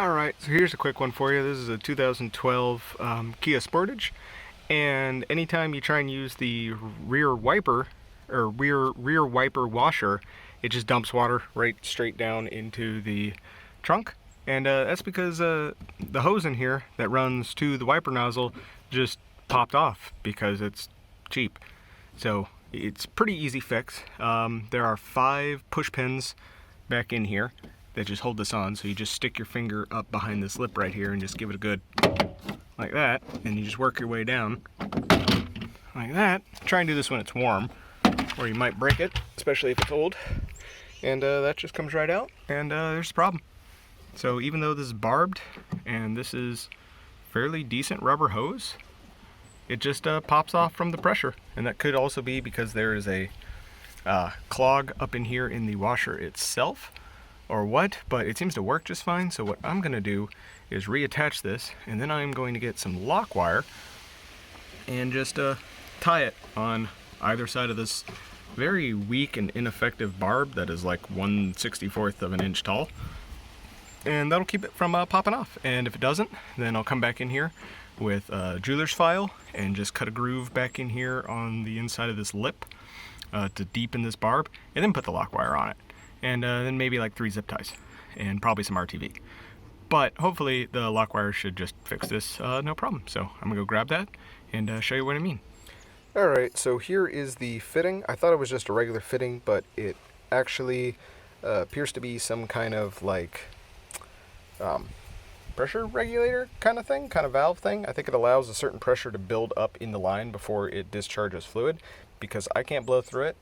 Alright, so here's a quick one for you. This is a 2012 Kia Sportage, and anytime you try and use the rear wiper or rear wiper washer, it just dumps water right straight down into the trunk. And that's because the hose in here that runs to the wiper nozzle just popped off because it's cheap. So it's pretty easy fix. There are 5 push pins back in here that just hold this on, so you just stick your finger up behind this lip right here and just give it a good like that, and you just work your way down like that. Try and do this when it's warm, or you might break it, especially if it's old, and that just comes right out, and there's the problem. So even though this is barbed and this is fairly decent rubber hose, it just pops off from the pressure, and that could also be because there is a clog up in here in the washer itself, or what, but it seems to work just fine. So what I'm going to do is reattach this, and then I'm going to get some lock wire and just tie it on either side of this very weak and ineffective barb that is like 1/64 of an inch tall, and that'll keep it from popping off. And if it doesn't, then I'll come back in here with a jeweler's file and just cut a groove back in here on the inside of this lip to deepen this barb, and then put the lock wire on it. And then maybe like 3 zip ties and probably some RTV. But hopefully the lock wire should just fix this no problem. So I'm gonna go grab that and show you what I mean. Alright, so here is the fitting. I thought it was just a regular fitting, but it actually appears to be some kind of like pressure regulator kind of thing, kind of valve thing. I think it allows a certain pressure to build up in the line before it discharges fluid, because I can't blow through it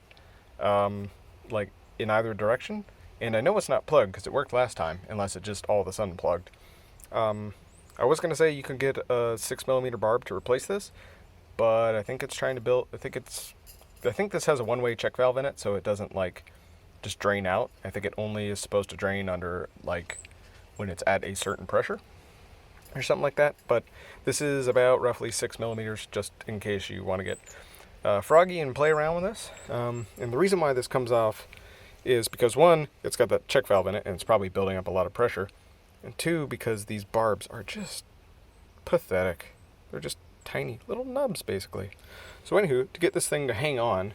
like in either direction, and I know it's not plugged because it worked last time, unless it just all of a sudden plugged. I was going to say you could get a 6mm barb to replace this, but I think it's trying to build, I think this has a one-way check valve in it, so it doesn't like just drain out. I think it only is supposed to drain under like when it's at a certain pressure or something like that. But this is about roughly 6mm, just in case you want to get froggy and play around with this. And the reason why this comes off is because, 1, it's got that check valve in it and it's probably building up a lot of pressure, and 2, because these barbs are just pathetic. They're just tiny little nubs basically. So anywho, to get this thing to hang on,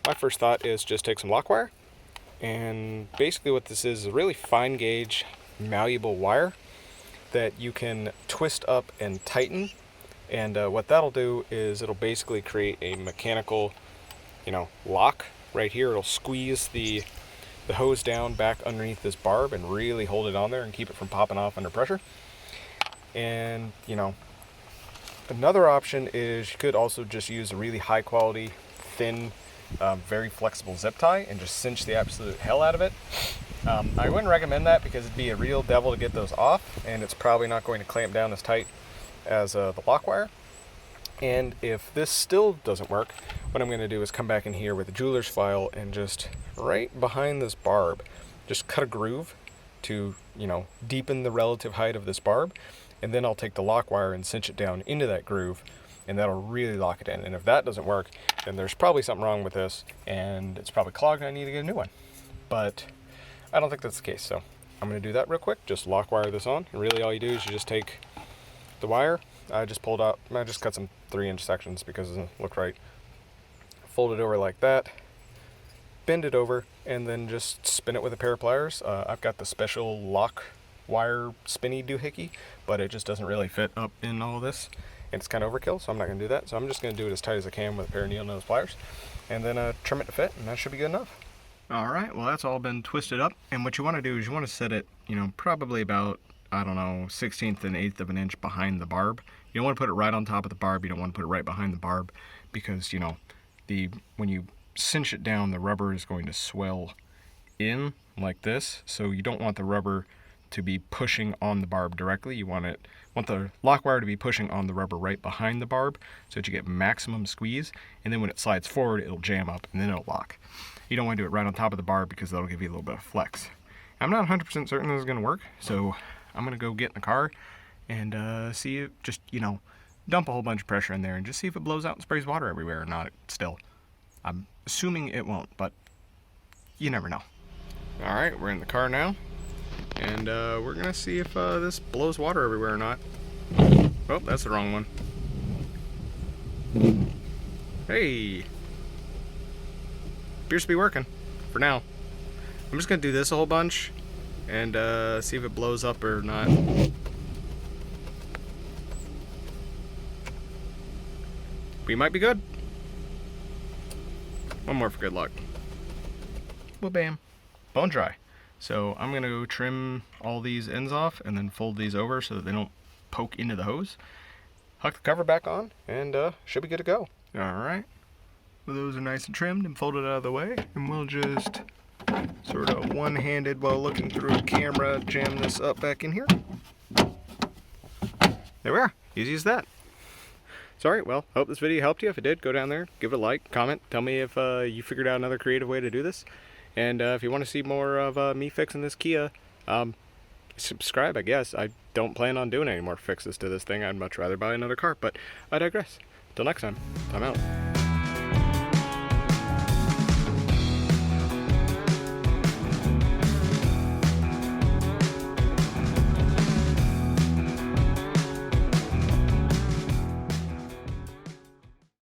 my first thought is just take some lock wire, and basically what this is a really fine gauge malleable wire that you can twist up and tighten, and what that'll do is it'll basically create a mechanical, lock right here. It'll squeeze the hose down back underneath this barb and really hold it on there and keep it from popping off under pressure. And another option is you could also just use a really high quality, thin, very flexible zip tie and just cinch the absolute hell out of it. I wouldn't recommend that because it'd be a real devil to get those off, and it's probably not going to clamp down as tight as the lock wire. And if this still doesn't work, what I'm going to do is come back in here with a jeweler's file and just right behind this barb, just cut a groove to, deepen the relative height of this barb. And then I'll take the lock wire and cinch it down into that groove, and that'll really lock it in. And if that doesn't work, then there's probably something wrong with this, and it's probably clogged and I need to get a new one. But I don't think that's the case, so I'm going to do that real quick. Just lock wire this on, and really all you do is you just take the wire. I just cut some 3-inch sections because it doesn't look right. Fold it over like that, bend it over, and then just spin it with a pair of pliers. I've got the special lock wire spinny doohickey, but it just doesn't really fit up in all this, and it's kind of overkill, so I'm not going to do that. So I'm just going to do it as tight as I can with a pair of needle nose pliers, and then trim it to fit, and that should be good enough. Alright, well that's all been twisted up, and what you want to do is you want to set it, probably about, 1/16 and 1/8 of an inch behind the barb. You don't want to put it right on top of the barb, you don't want to put it right behind the barb, because, when you cinch it down, the rubber is going to swell in like this, so you don't want the rubber to be pushing on the barb directly. You want the lock wire to be pushing on the rubber right behind the barb so that you get maximum squeeze, and then when it slides forward, it'll jam up and then it'll lock. You don't want to do it right on top of the barb because that'll give you a little bit of flex. I'm not 100% certain this is going to work, so I'm going to go get in the car and see it, just, dump a whole bunch of pressure in there and just see if it blows out and sprays water everywhere or not still. I'm assuming it won't, but you never know. Alright, we're in the car now. and we're gonna see if this blows water everywhere or not. Oh, that's the wrong one. Hey! Appears to be working, for now. I'm just gonna do this a whole bunch, and see if it blows up or not. We might be good. One more for good luck. Well, bam. Bone dry. So I'm gonna go trim all these ends off and then fold these over so that they don't poke into the hose. Huck the cover back on and should be good to go. Alright. Well, those are nice and trimmed and folded out of the way, and we'll just sort of one-handed while looking through a camera jam this up back in here. There we are. Easy as that. Sorry, well, hope this video helped you. If it did, go down there, give it a like, comment, tell me if you figured out another creative way to do this. And if you want to see more of me fixing this Kia, subscribe, I guess. I don't plan on doing any more fixes to this thing. I'd much rather buy another car, but I digress. Till next time, I'm out.